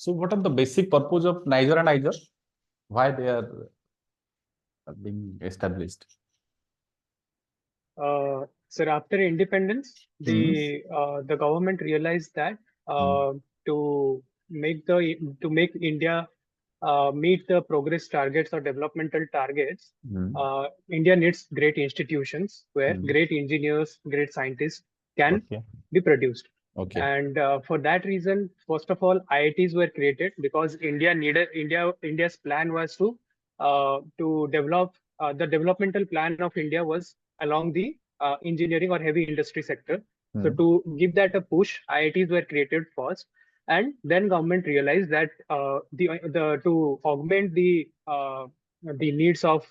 So what are the basic purpose of Niger and Niger? Why they are being established? Sir, after independence, Hmm. the government realized that Hmm. to make India meet the progress targets or developmental targets, Hmm. India needs great institutions where Hmm. great engineers, great scientists can Okay. be produced. Okay. And for that reason, first of all, IITs were created because India's plan was to develop the developmental plan of India was along the engineering or heavy industry sector. So Hmm. to give that a push, IITs were created first, and then government realized that the to augment the needs of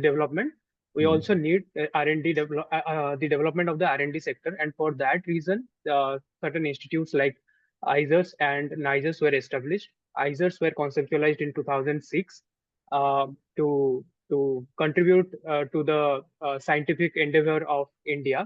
development, we Hmm. also need R&D the development of the R&D sector, and for that reason, certain institutes like ISERS and NISERS were established. ISERS were conceptualized in 2006 uh, to contribute to the scientific endeavor of India,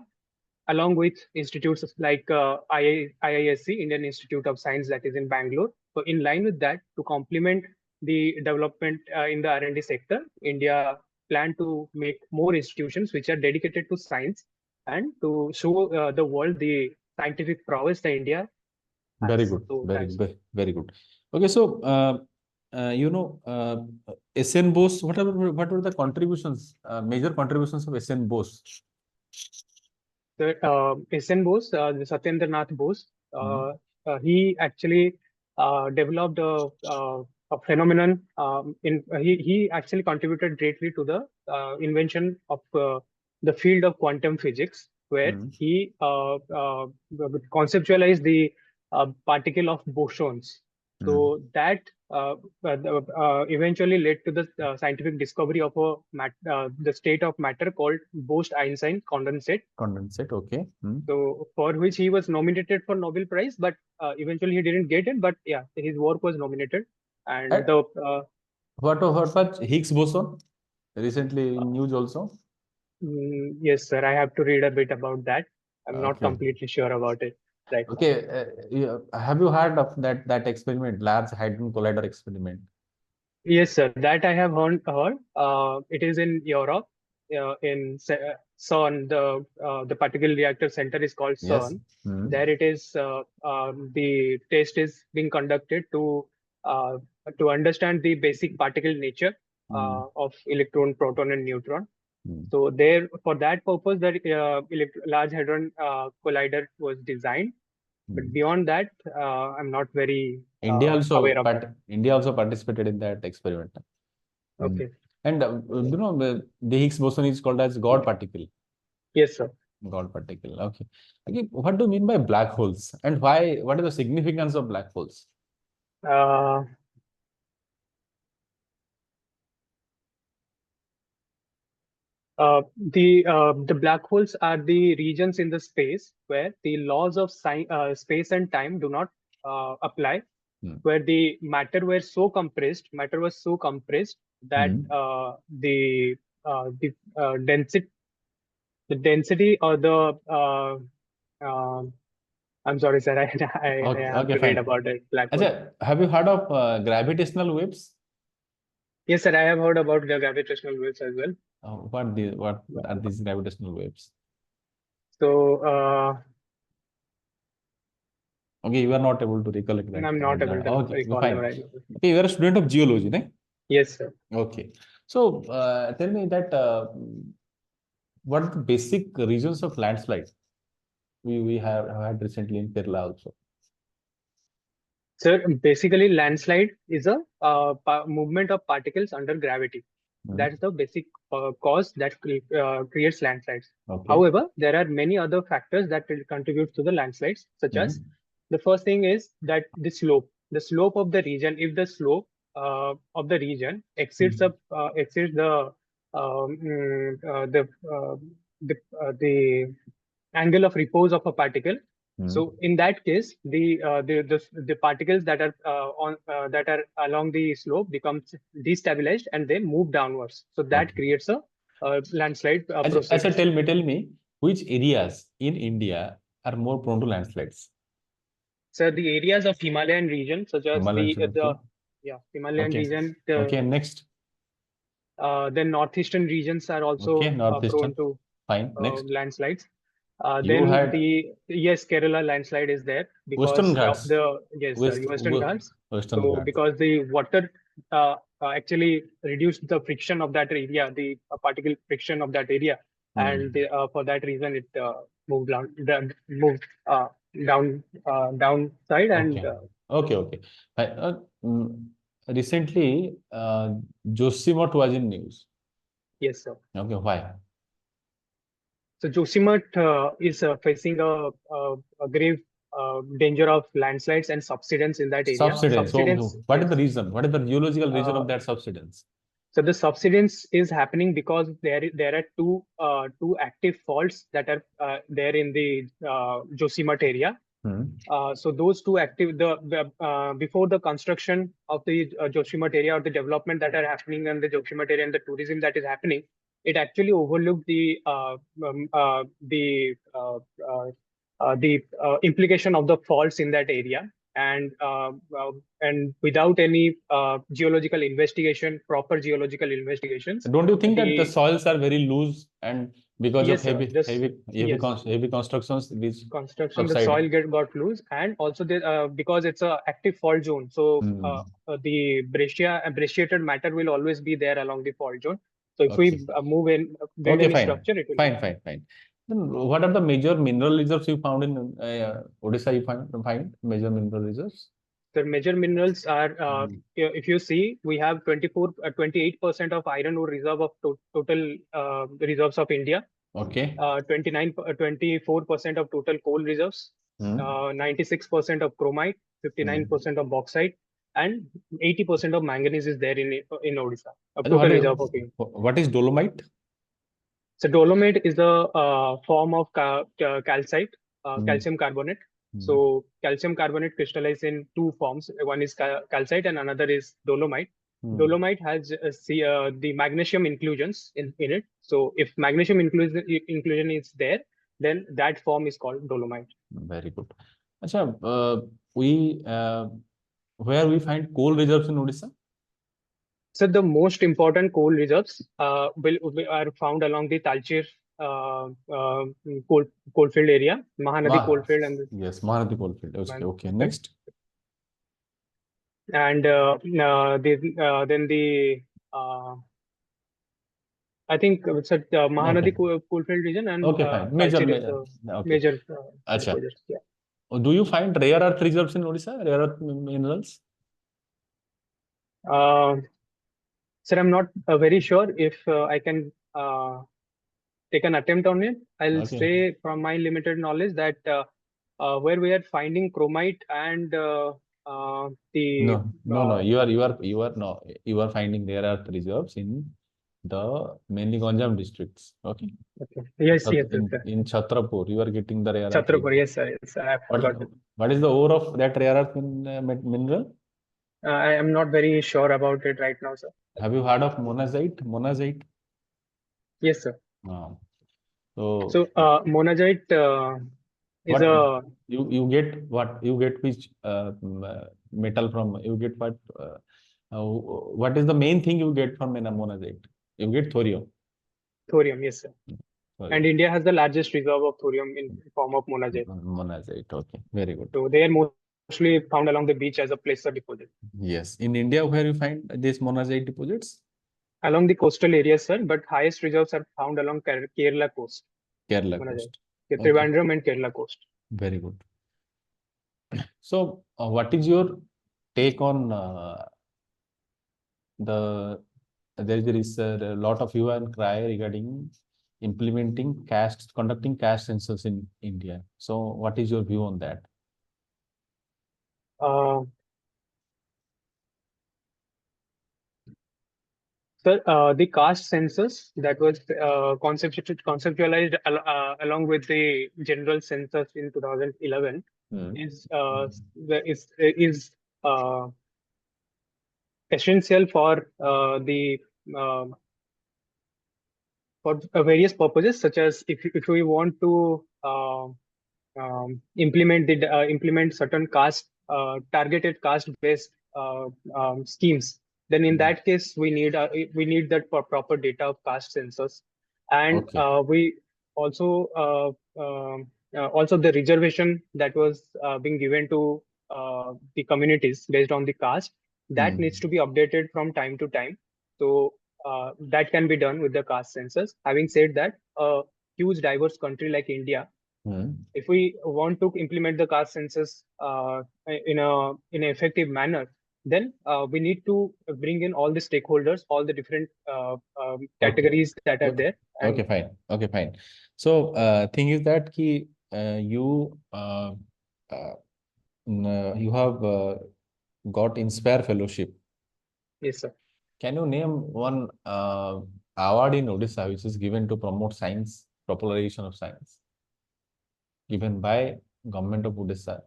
along with institutes like IISc, Indian Institute of Science, that is in Bangalore. So, in line with that, to complement the development in the R&D sector, India plan to make more institutions which are dedicated to science and to show the world the scientific prowess that India Very has. good. So Very, that's very good. Okay. So, SN Bose, what were the contributions, major contributions of SN Bose? the SN Bose, Satyendranath Bose. Hmm. He actually developed a phenomenon. He actually contributed greatly to the invention of the field of quantum physics, where Hmm. he conceptualized the particle of bosons. Hmm. So that eventually led to the scientific discovery of the state of matter called Bose-Einstein condensate. Condensate. Okay. Hmm. So for which he was nominated for Nobel Prize, but eventually he didn't get it. But yeah, his work was nominated, and And what about Higgs boson? Recently uh, in news also. yes, sir, I have to read a bit about that. I'm not Okay. completely sure about it right now. Okay. Have you heard of that experiment, Large Hadron Collider experiment? Yes, sir, that I have heard. It is in Europe, in CERN. The particle reactor center is called Yes. CERN. Hmm. There it is. The test is being conducted uh, to understand the basic particle nature Hmm. of electron, proton, and neutron. Hmm. So there, for that purpose, that Large Hadron Collider was designed. But Hmm. beyond that, I'm not very aware of that. India also participated in that experiment. Hmm. Okay. And the Higgs boson is called as God particle. Yes, sir. God particle. Okay. Okay. What do you mean by black holes, and why? What is the significance of black holes? Uh, the black holes are the regions in the space where the laws of space and time do not apply, Hmm. where the matter was so compressed that Hmm. the density or uh, I'm sorry, sir, I Okay. have Okay. to read Fine. about it. Black hole. Acha, have you heard of gravitational waves? Yes, sir, I have heard about the gravitational waves as well. What are these gravitational waves? So Okay, you are not able to recollect that. I'm not able to Okay, recall them fine. right now. Okay, you are a student of geology, right? Yes, sir. Okay. So tell me that what are the basic regions of landslide we have had recently in Kerala also? So basically, landslide is a movement of particles under gravity. Hmm. That's the basic cause that creates landslides. Okay. However, there are many other factors that will contribute to the landslides, such as Hmm. the first thing is that the slope of the region. If the slope of the region Hmm. exceeds um, mm, uh, the uh, the angle of repose of a particle. Hmm. So in that case, the particles that are that are along the slope becomes destabilized and they move downwards. So that Okay. creates a landslide Acha, process. tell me which areas in India are more prone to landslides? So the areas of Himalayan region, such as Himalayan the region, okay. Himalayan Okay. region, Okay, next. then northeastern regions are Okay, also northeastern. prone to Fine. Next. landslides. You Then had yes, Kerala landslide is there Western because of Ghats. the Western Ghats. Western So Ghats. because the water actually reduced the friction of that area, the particle friction of that area, and for that reason it moved downside and Okay. Okay. Mm, Recently, Josimat was in news. yes, sir. Okay, why? So Josimat is facing a grave danger of landslides and subsidence in that area. Subsidence. Subsidence, So, what is the yes. reason? What is the geological reason Uh, of that subsidence? so the subsidence is happening because there are two active faults that are there in the Josimat area. So those two active before the construction of the Josimat area or the development that are happening in the Josimat area and the tourism that is happening, it actually overlooked the implication of the faults in that area, and without any geological investigation, proper geological investigations, Don't you think that the the soils are very loose and because of yes, sir, this yes. heavy constructions, which Construction, the subsiding? soil got loose, and also because it's a active fault zone, so Hmm. the brecciated matter will always be there along the fault zone. So if Okay. we build Okay, any fine. structure, it will Fine. Then what are the major mineral reserves you found in Odisha? You find major mineral reserves? the major minerals are if you see, we have 28% of iron ore reserve of total reserves of India. Okay. 24% of total coal reserves, 96% of chromite, 59% of bauxite, and 80% of manganese is there in Odisha, of And total reserve of India. what is dolomite? So dolomite is the form of calcite, calcium carbonate. So calcium carbonate crystallizes in two forms. One is calcite and another is dolomite. Dolomite has the magnesium inclusions in it. So if magnesium inclusion is there, then that form is called dolomite. Very good. Acha, we where we find coal reserves in Odisha? So the most important coal reserves are found along the Talcher coalfield area, Mahanadi coalfield, and yes, Mahanadi coalfield. Okay. Next. and then the I think it's at Mahanadi coalfield region, and Okay, fine. Talcher Major. is the Okay. major Acha. deposits. Yeah. Do you find rare earth reserves in Odisha? Rare earth minerals? Sir, I'm not very sure if I can take an attempt on it. I'll say from my limited knowledge that where we are finding chromite and the no. You are finding rare earth reserves in the mainly Ganjam districts. Okay. Yes, In Chhatrapur, you are getting the rare earth. Chhatrapur, yes, sir. Yes, I forgot it. What is the ore of that rare earth mineral? I am not very sure about it right now, sir. Have you heard of monazite? Yes, sir. So monazite is you get what? You get which metal from? You get what? What is the main thing you get from monazite? You get thorium. Thorium, yes, sir. And India has the largest reserve of thorium in form of monazite. Monazite, okay, very good. So they are mostly found along the beach as a placer deposit. Yes, in India, where you find these monazite deposits? Along the coastal areas, sir, but highest reserves are found along Kerala coast. Kerala coast. Trivandrum and Kerala coast. Very good. So, what is your take on there is a lot of hue and cry regarding conducting caste census in India. So, what is your view on that? Sir, the caste census that was conceptualized along with the general census in 2011 is essential for for various purposes, such as if we want to implement certain targeted caste based schemes, then in that case we need that for proper data of caste census. And Okay. we also also the reservation that was being given to the communities based on the caste, that needs to be updated from time to time. So that can be done with the caste census. Having said that, a huge diverse country like India, if we want to implement the caste census in an effective manner, then we need to bring in all the stakeholders, all the different Okay. categories that are Okay. there. Okay, And fine. Okay, fine. So, thing is that you have got Inspire Fellowship. yes, sir. Can you name one award in Odisha which is given to promote science, popularization of science, given by Government of Odisha?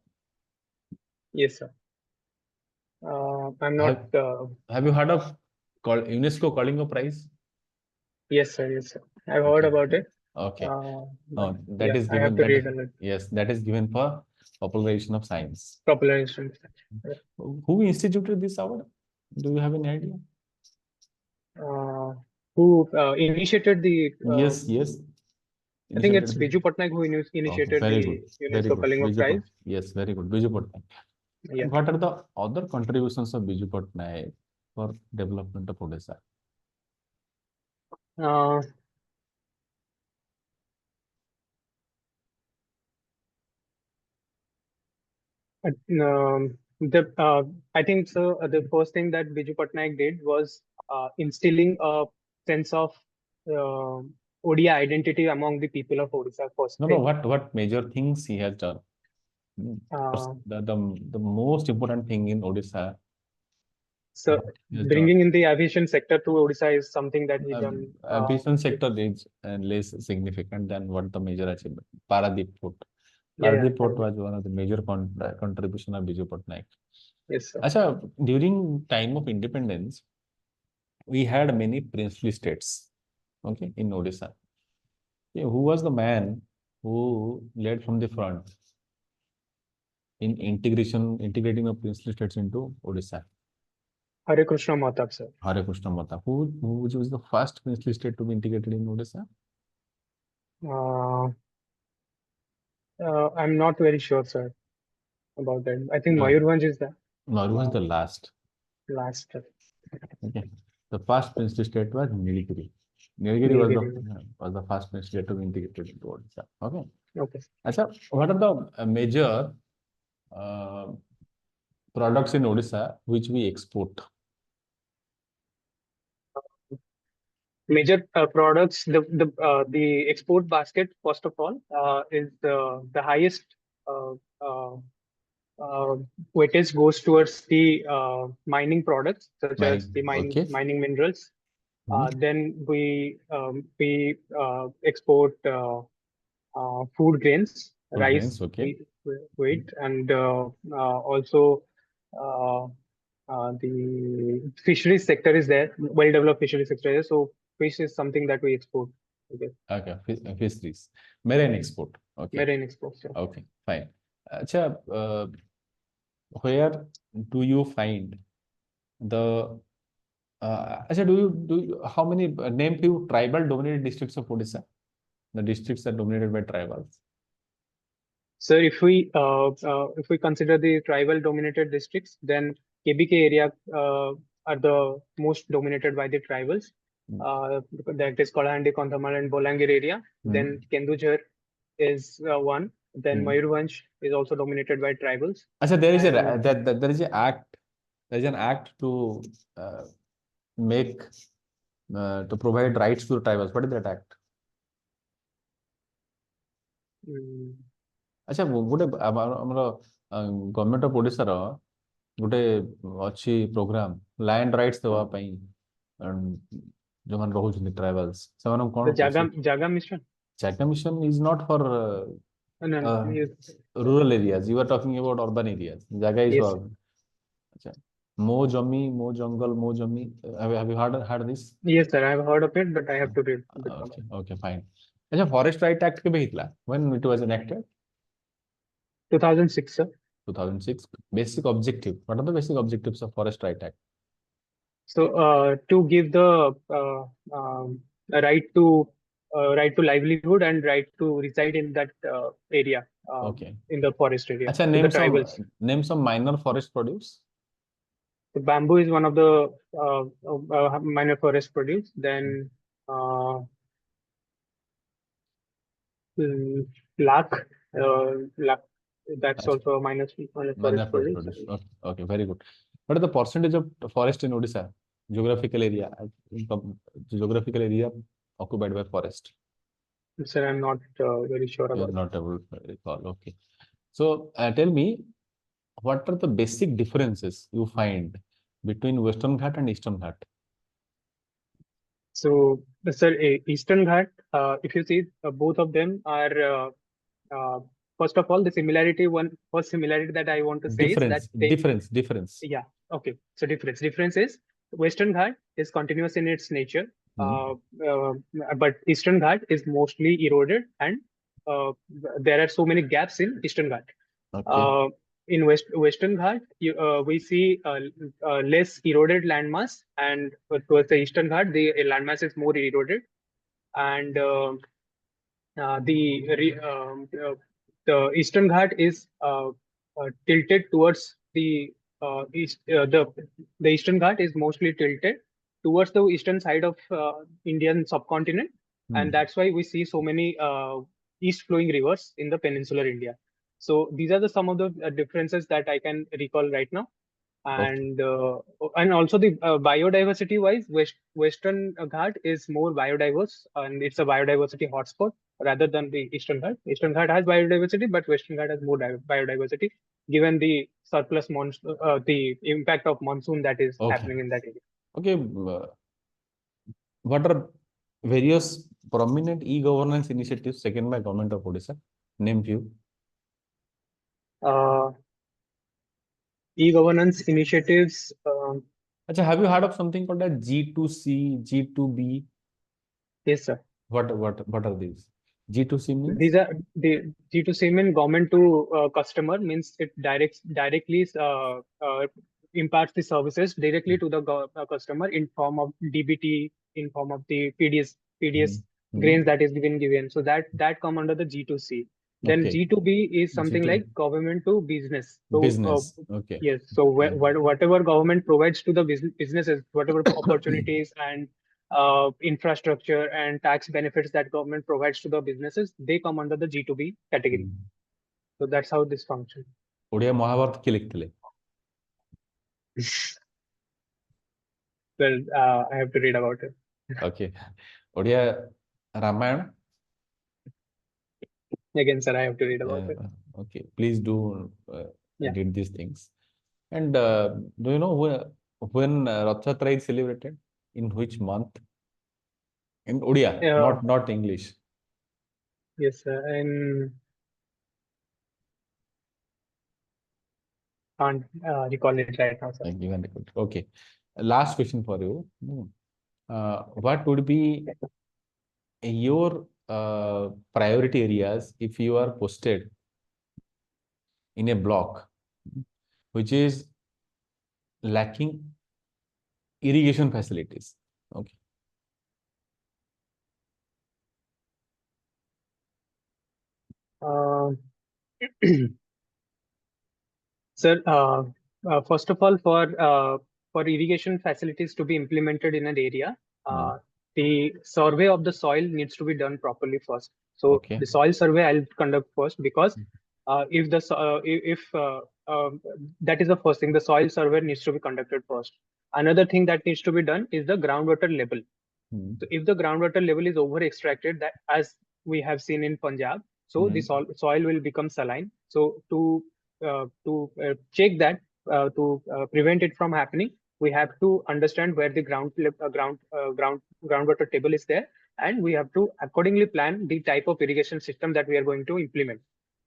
Yes, sir. I'm not. Have you heard of UNESCO Kalinga Prize? Yes, sir. Yes, sir. I've heard Okay. about it. Okay. But That yeah, is I have given. to read on it. Yes, that is given for popularization of science. Popularization. Who instituted this award? Do you have any idea? Who initiated the? Yes, yes. I think it's Initiated. Biju Patnaik who initiated Very the good. Very UNESCO good. Kalinga Biju Prize. Yes, very good. Biju Patnaik. Yeah. What are the other contributions of Biju Patnaik for development of Odisha? Uh, I think so. The first thing that Biju Patnaik did was instilling a sense of uh, Odia identity among the people of Odisha. First No, thing. what major things he has done? The most important thing in Odisha. So What he has done. bringing in the aviation sector to Odisha is something that he done. Aviation sector is less significant than what the major achievement. Paradip Port. Yeah, Paradip Port yeah. was one of the major contribution of Biju Patnaik. Yes, sir. Acha, during time of independence, we had many princely states, okay, in Odisha. Yeah, who was the man who led from the front in integrating the princely states into Odisha? Hare Krishna Matab, sir. Hare Krishna Mata. Which was the first princely state to be integrated in Odisha? I'm not very sure, sir, about that. I think No, Mayurvanj is the it was the last. last. Okay. The first princely state was Nilgiri. Nilgiri Nilgiri. was the first princely state to be integrated into Odisha. Okay. Okay. Achha, what are the major uh, products in Odisha which we export? Major products, the export basket, first of all, is the highest uh, uh, uh, weightage goes towards the mining products, such as the Okay. mining minerals. Mhm. Then we export food grains, Food rice, grains, okay. wheat, and also uh, the fisheries sector is there, well-developed fisheries sector is there. So fish is something that we export. Okay. Okay, fisheries. Marine export. Okay. Marine exports. Yeah. Okay, fine. Achha, where do you find the Achha, how many name few tribal dominated districts of Odisha? The districts are dominated by tribals. So if we consider the tribal dominated districts, then KBK area are the most dominated by the tribals. That is Kalahandi, Kandhamal, and Bolangir area. Then Kendujhar is one. Then Mayurvanj is also dominated by tribals. Achha, there is And there is a act. There is an act to make to provide rights to the tribals. What is that act? ଆଚ୍ଛା ଗୋଟେ ଆମର government of ଓଡ଼ିଶାର ଗୋଟେ ଅଛି programme land rights ଦେବା ପାଇଁ ଯୋଉମାନେ ରହୁଛନ୍ତି ଟ୍ରାଇବାଲ୍ସ ସେମାନଙ୍କୁ the କଣ Jaga mission. ଜାଗା mission is not for No, rural areas. You are talking about urban areas. Jaga is yes. अच्छा mo jami mo jungle mo jami have you heard this? Yes, sir. I have heard of it, but I have to read a bit more. Okay, fine. अच्छा forest right act केबे हितला when it was enacted? 2006, sir. 2006. Basic objective. What are the basic objectives of Forest Right Act? So to give the a right to livelihood and right to reside in that area, Okay. in the forest area, Acha, to the tribals. name some minor forest produce. The bamboo is one of the minor forest produce. Then uh, lac, lac, that's Acha, also a minor minor forest forest produce. produce. Okay, okay, very good. What is the percentage of forest in Odisha? Geographical area. Geographical area occupied by forest. Sir, I'm not very sure You are about it. not able to recall. Okay. So tell me, what are the basic differences you find between Western Ghat and Eastern Ghat? So, sir, Eastern Ghat, if you see, both of them are, first of all, the similarity, first similarity that I want to say is that Difference. yeah, okay. So, difference is Western Ghat is continuous in its nature, Hmm. uh, but Eastern Ghat is mostly eroded, and uh, there are so many gaps in Eastern Ghat. Okay. In Western Ghat, we see less eroded landmass, and towards the Eastern Ghat, the landmass is more eroded, and the Eastern Ghat is tilted towards the east. The Eastern Ghat is mostly tilted towards the eastern side of Indian subcontinent, and that's why we see so many east flowing rivers in the peninsular India. So these are some of the differences that I can recall right now. Okay. And also the biodiversity wise, Western Ghat is more biodiverse, and it's a biodiversity hotspot rather than the Eastern Ghat. Eastern Ghat has biodiversity, but Western Ghat has more biodiversity, given the surplus monsoon, the impact of monsoon that is Okay. happening in that area. Okay. What are various prominent e-governance initiatives taken by Government of Odisha? Name few. E-governance initiatives. Achha, have you heard of something called a G2C, G2B? Yes, sir. What are these? G2C means? These are the G2C mean government to customer, means it directly imparts the services directly to the customer in form of DBT, in form of the PDS Hmm. grains that is given. So that come under the G2C. Then Okay. G2B is something G2 like government to business. So business. Okay. yes, so whatever government provides to the businesses, whatever opportunities and infrastructure and tax benefits that government provides to the businesses, they come under the G2B category. So that's how this functions. Odia Mahabharat किए लिखते ले? Well, I have to read about it. Okay. Odia Ramayan? Again, sir, I have to read about it. Okay, please do Yeah. read these things. And do you know when Rath Yatra is celebrated? In which month? In Odia, not English. Yes, sir. And can't recall it right now, sir. You can record. Okay. Last question for you. What would be your priority areas if you are posted in a block which is lacking irrigation facilities? Okay. Sir, first of all, for irrigation facilities to be implemented in an area, the survey of the soil needs to be done properly first. So Okay. the soil survey I'll conduct first, because if that is the first thing, the soil survey needs to be conducted first. Another thing that needs to be done is the groundwater level. So if the groundwater level is over extracted, that as we have seen in Punjab, so the soil will become saline. So to check that, to prevent it from happening, we have to understand where the groundwater table is there, and we have to accordingly plan the type of irrigation system that we are going to implement.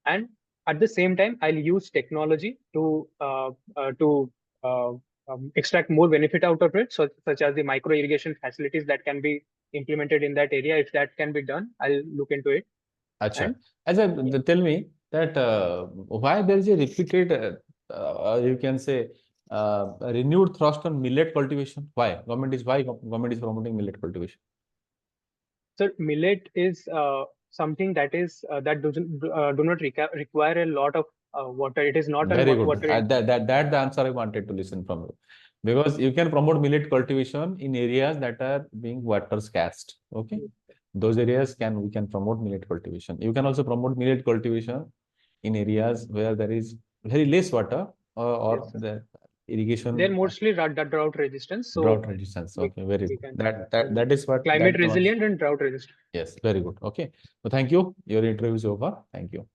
And at the same time, I'll use technology to extract more benefit out of it, such as the micro irrigation facilities that can be implemented in that area. If that can be done, I'll look into it. Acha. Tell me, that why there is a repeated, you can say, a renewed thrust on millet cultivation? Why government is promoting millet cultivation? So millet is something that is that doesn't do not require a lot of water. It is not an Very good. water. That the answer I wanted to listen from you. Because you can promote millet cultivation in areas that are being water scarce. Okay. Those areas we can promote millet cultivation. You can also promote millet cultivation in areas where there is very less water, or Yes. the They're irrigation mostly drought resistance. So drought resistance. we, Okay, very we good. can That is what climate resilient and drought resistant. yes, very good. Okay. So thank you. Your interview is over. Thank you.